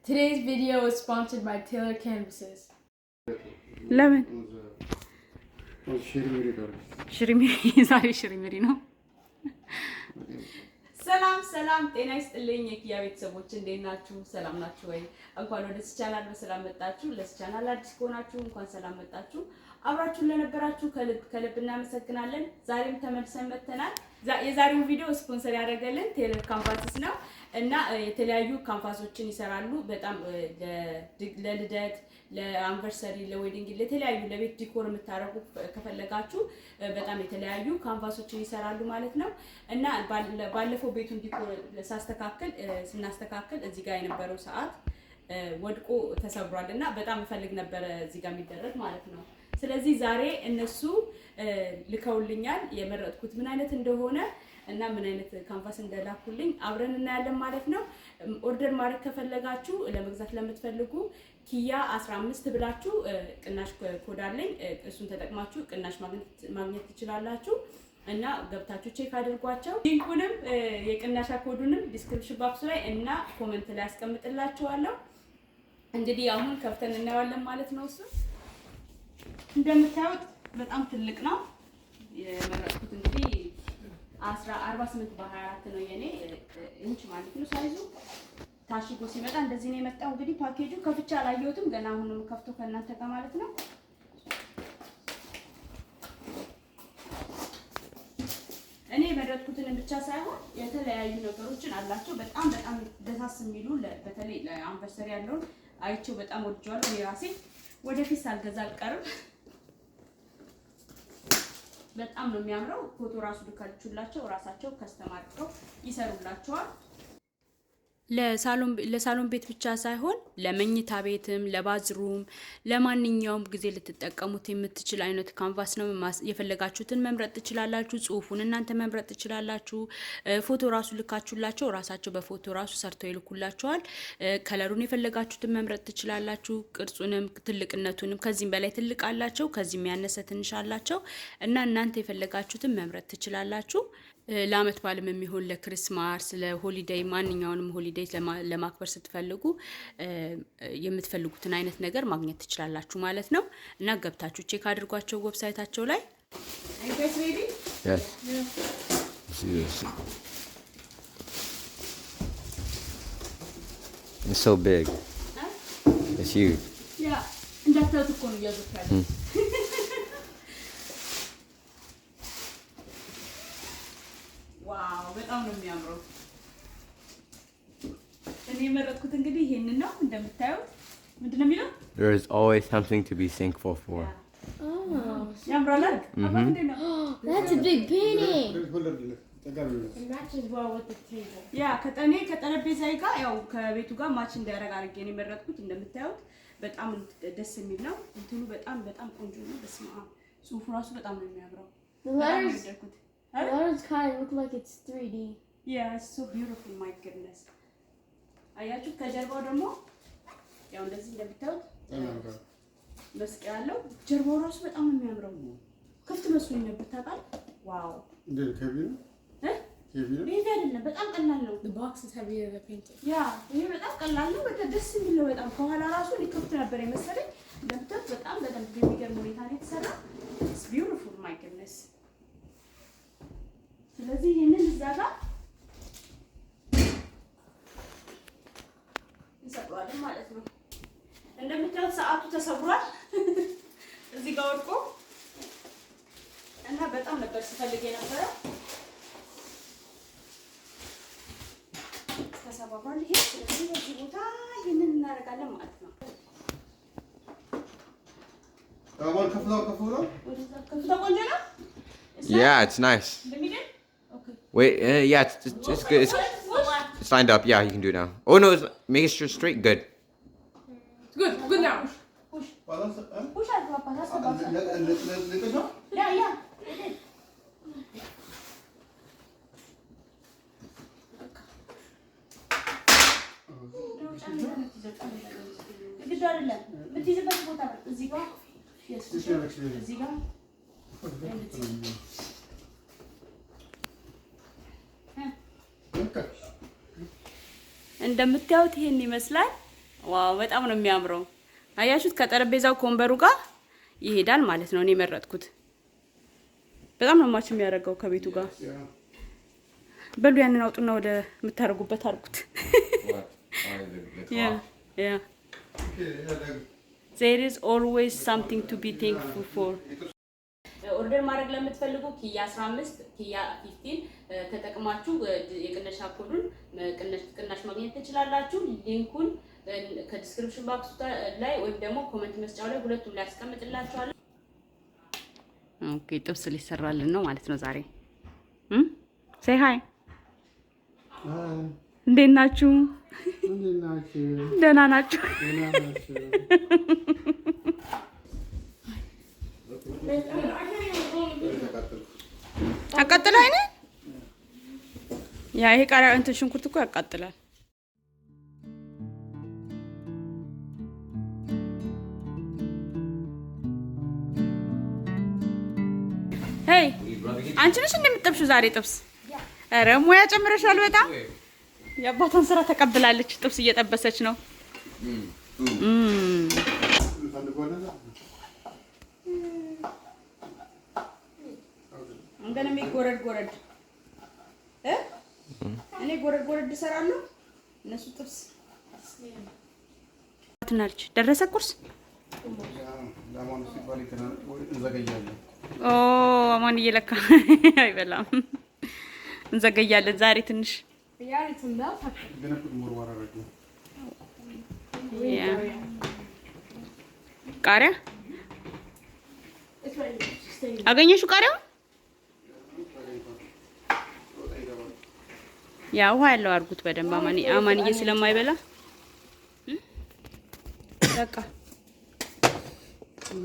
Today's video is sponsored by Taylor Canvases. Lemon. Shirimiri. Sorry, Shirimiri, no? ሰላም ጤና ይስጥልኝ የኪያ ቤተሰቦች እንዴት ናችሁ? ሰላም ናችሁ ወይ? እንኳን ወደዚህ ቻናል በሰላም መጣችሁ። ለዚህ ቻናል አዲስ ከሆናችሁ እንኳን ሰላም መጣችሁ። አብራችሁን ለነበራችሁ ከልብ እናመሰግናለን። ዛሬም ተመልሰን መጥተናል። የዛሬው ቪዲዮ ስፖንሰር ያደረገልን ቴይለር ካንቫስስ ነው እና የተለያዩ ካንቫሶችን ይሰራሉ። በጣም ለልደት፣ ለአኒቨርሰሪ፣ ለዌዲንግ፣ ለተለያዩ ለቤት ዲኮር የምታረጉ ከፈለጋችሁ በጣም የተለያዩ ካንቫሶችን ይሰራሉ ማለት ነው እና ባለፈው ቤቱን ዲኮር ስናስተካክል እዚህ ጋር የነበረው ሰዓት ወድቆ ተሰብሯል እና በጣም ፈልግ ነበር እዚህ ጋር የሚደረግ ማለት ነው። ስለዚህ ዛሬ እነሱ ልከውልኛል የመረጥኩት ምን አይነት እንደሆነ እና ምን አይነት ካንቫስ እንደላኩልኝ አብረን እናያለን ማለት ነው። ኦርደር ማድረግ ከፈለጋችሁ ለመግዛት ለምትፈልጉ ኪያ 15 ብላችሁ ቅናሽ ኮድ አለኝ እሱን ተጠቅማችሁ ቅናሽ ማግኘት ትችላላችሁ እና ገብታችሁ ቼክ አድርጓቸው። ሊንኩንም የቅናሽ ኮዱንም ዲስክሪፕሽን ባክስ ላይ እና ኮሜንት ላይ አስቀምጥላችኋለሁ። እንግዲህ አሁን ከፍተን እናያለን ማለት ነው። እሱ እንደምታዩት በጣም ትልቅ ነው። የመረጥኩት እንግዲህ 48 በ24 ነው የኔ ኢንች ማለት ነው ሳይዙ። ታሽጎ ሲመጣ እንደዚህ ነው የመጣው። እንግዲህ ፓኬጁ ከፍቻ አላየሁትም ገና አሁን ነው ከፍቶ ከእናንተ ጋር ማለት ነው። እኔ የመረጥኩትን ብቻ ሳይሆን የተለያዩ ነገሮችን አላቸው። በጣም ደሳስ የሚሉ በተለይ ለአንቨርሰሪ ያለውን አይቼው በጣም ወድጄዋለሁ። የራሴ ወደፊት ሳልገዛ አልቀርም። በጣም ነው የሚያምረው። ፎቶ ራሱ ልካችሁላቸው ራሳቸው ከስተማር አድርገው ይሰሩላችኋል። ለሳሎን ቤት ብቻ ሳይሆን ለመኝታ ቤትም ለባዝሩም ለማንኛውም ጊዜ ልትጠቀሙት የምትችል አይነት ካንቫስ ነው። የፈለጋችሁትን መምረጥ ትችላላችሁ። ጽሁፉን እናንተ መምረጥ ትችላላችሁ። ፎቶ ራሱ ልካችሁላቸው ራሳቸው በፎቶ ራሱ ሰርተው ይልኩላችኋል። ከለሩን የፈለጋችሁትን መምረጥ ትችላላችሁ። ቅርጹንም ትልቅነቱንም ከዚህም በላይ ትልቅ አላቸው፣ ከዚህም ያነሰ ትንሽ አላቸው እና እናንተ የፈለጋችሁትን መምረጥ ትችላላችሁ። ለአመት በዓልም የሚሆን ለክሪስማስ፣ ለሆሊዴይ ማንኛውንም ሆሊዴይ ለማክበር ስትፈልጉ የምትፈልጉትን አይነት ነገር ማግኘት ትችላላችሁ ማለት ነው እና ገብታችሁ ቼክ አድርጓቸው ዌብሳይታቸው ላይ። It's so big. It's huge. Yeah, እንዳታዩት እኮ ነው ያዙታል። ዋው በጣም ነው የሚያምረው። እኔ የመረጥኩት እንግዲህ ይሄንን ነው። እንደምታዩት ምንድነው የሚለው? There is always something to be thankful for. Oh. ያምራል። That's a big painting. It matches well with the table. ያ ከጠረጴዛዬ ጋር ያው ከቤቱ ጋር ማች እንዲያደርግ አድርጌ ነው የመረጥኩት። እንደምታዩት በጣም ደስ የሚል ነው። እንትኑ በጣም ቆንጆ ነው። በስመ አብ ጽሁፉ ራሱ በጣም ነው የሚያምረው። The letters kind of look like it's 3D. Yeah, it's so beautiful, my goodness. አያችሁ ከጀርባው ደግሞ ያው እንደዚህ እንደምታዩት መስቀያ አለው። ጀርባው ራሱ በጣም ነው የሚያምረው። ክፍት መስሎኝ ነበር ታውቃል። ዋው እንዴ ከቢዩ ይሄ አይደለም በጣም ቀላል ነው። The box is heavier than the painting. ያ ይሄ በጣም ቀላል ነው። በጣም ደስ የሚል ነው። በጣም ከኋላ ራሱ ሊከፍት ነበር የመሰለኝ። እንደምታዩት በጣም የሚገርም ሁኔታ ነው የተሰራ። It's beautiful, my goodness. ስለዚህ ይሄንን እዛ ጋር እንሰቅለዋለን ማለት ነው። እንደምታዩት ሰዓቱ ተሰብሯል እዚህ ጋር ወድቆ እና በጣም ነበር ስፈልግ የነበረው ተሰብሯል። ይሄ ስለዚህ በዚህ ቦታ ይሄንን እናደርጋለን ማለት ነው። አሁን ከፍለው ከፍተው ቆንጆ ነው። Yeah, it's nice. Wait, yeah, it's good. It's lined up. Yeah, you can do it now. Oh no, make it straight. Good. Good now. Push. Push አድርገው አባታስ ያ ግድ አይደለም የምትይዝበት ቦታ እዚህ ጋር እዚህ ጋር እንደምታዩት ይሄን ይመስላል። ዋው በጣም ነው የሚያምረው። አያችሁት? ከጠረጴዛው ከወንበሩ ጋር ይሄዳል ማለት ነው። እኔ መረጥኩት። በጣም ነው ማች የሚያደርገው ከቤቱ ጋር። በሉ ያንን አውጡና ወደ የምታደርጉበት አድርጉት። Yeah. There is always something to be thankful for. ኦርደር ማድረግ ለምትፈልጉ ኪያ 15 ኪያ 15 ተጠቅማችሁ የቅነሻ ኮዱን ቅናሽ ማግኘት ትችላላችሁ። ሊንኩን ከዲስክሪፕሽን ባክስ ላይ ወይም ደግሞ ኮሜንት መስጫው ላይ ሁለቱም ላይ አስቀምጥላችኋለሁ። ኦኬ ጥብስ ሊሰራልን ነው ማለት ነው ዛሬ። say hi. እንዴት ናችሁ? ደህና ናችሁ? አቃጥላ አይነ ያ ይሄ ቃሪያ እንትን ሽንኩርት እኮ ያቃጥላል። ሄይ አንቺ ነሽ እንደምትጠብሺው ዛሬ ጥብስ? ኧረ ሙያ ጨምረሻል በጣም። የአባቷን ስራ ተቀብላለች። ጥብስ እየጠበሰች ነው። እንደነ ጎረድ ጎረድ እኔ ጎረድ ጎረድ እሰራለሁ። እነሱ ጥብስ ትናልች። ደረሰ ቁርስ? ኦ አማን እየለካ አይበላም። እንዘገያለን ዛሬ ትንሽ ቃሪያ አገኘሽው? ቃሪያው ያ ውሃ ያለው አድርጉት በደንብ አማንዬ ስለማይበላ በቃ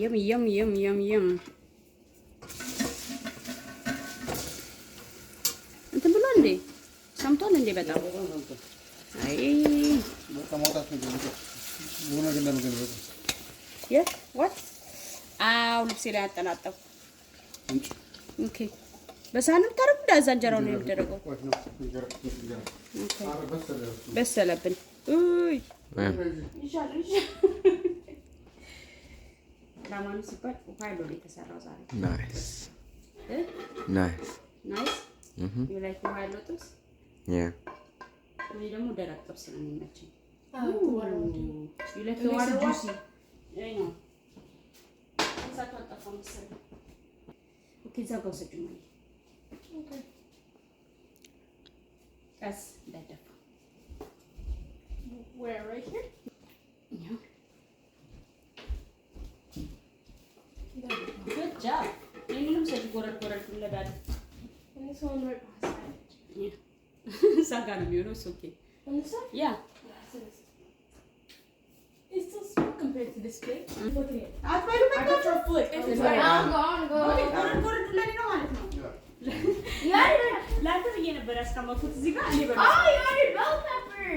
የም እንትን ብሎ እንዴ ሰምቷል እንዴ? በጣም አይ what አው ልብሴ ላይ አጠናጠው። ኦኬ በሳህን ታረቁ። ዳዛ እንጀራው ነው የሚደረገው። በሰለብን ኡይ ይሻልሽ ራማኑ ሲባል ፋይሎ ላይ ተሰራው ዛሬ። Nice. Nice. Nice? You like the high lotus? Yeah. ወይ ደግሞ ደረቅ ጥብስ ነው የሚመቸኝ። You like the water juicy? Yeah, no. እሳቱ አጠፋው መሰለኝ። ኦኬ ዛጋው ሰጭኝ ነው። ኦኬ ቀስ እንዳይደፋ። Where, right here? Yeah. Good job. ምንም ሰጭ ጎረድ ጎረድ እንደዳለ And this one right behind it. Yeah. Saga ነው የሚሆነው። ኦኬ On this side? Yeah. Yes, it is. It's still small compared to this plate. Look at it. አትበሉ I got your foot. It's right. I'll go. ጎረድ ጎረድ ለኔ ነው ማለት ነው። Yeah. ላንተ ብዬ ነበር ያስቀመጥኩት እዚህ ጋር እኔ በል Oh, you added bell pepper.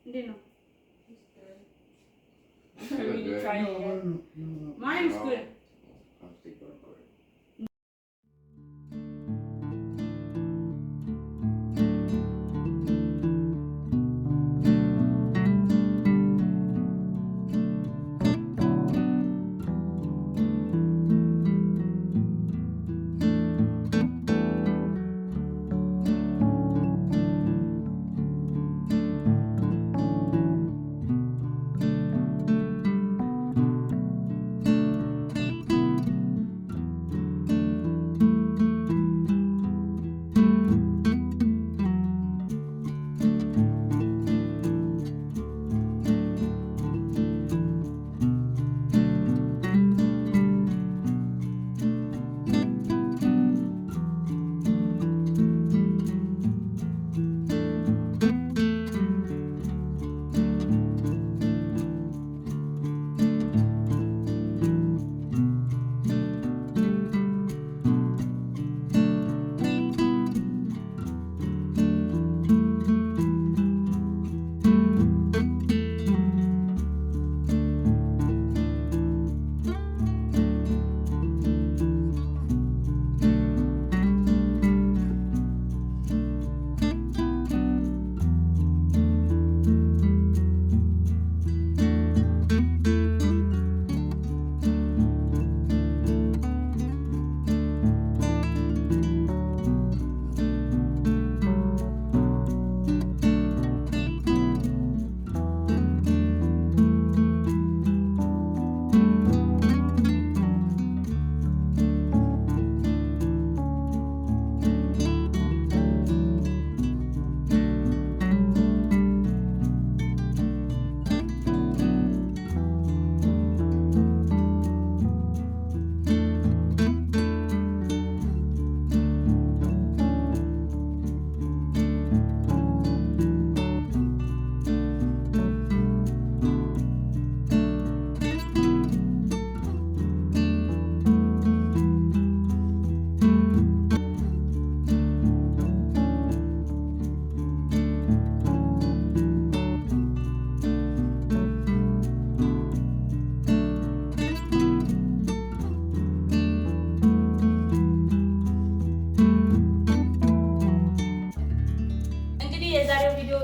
እንዴት ነው? Really try it. Mine's good.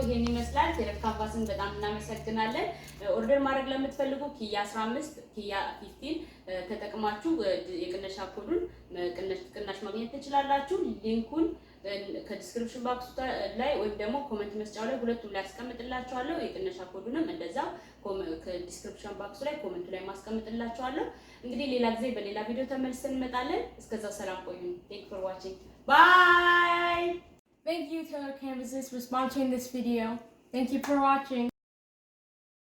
ይሄን ይመስላል። ቴሌፍ ካንቫስን በጣም እናመሰግናለን። ኦርደር ማድረግ ለምትፈልጉ ኪያ 15 ኪያ 15 ተጠቅማችሁ የቅናሽ ኮዱን ቅናሽ ማግኘት ትችላላችሁ። ሊንኩን ከዲስክሪፕሽን ባክስ ላይ ወይም ደግሞ ኮሜንት መስጫው ላይ ሁለቱም ላይ አስቀምጥላችኋለሁ። የቅናሽ ኮዱንም እንደዛው ከዲስክሪፕሽን ባክስ ላይ ኮሜንት ላይ ማስቀምጥላችኋለሁ። እንግዲህ ሌላ ጊዜ በሌላ ቪዲዮ ተመልሰን እንመጣለን። እስከዛው ሰላም ቆዩን። Thank you for watching. Bye. Thank you, Taylor Canvases, for sponsoring this video. Thank you for watching.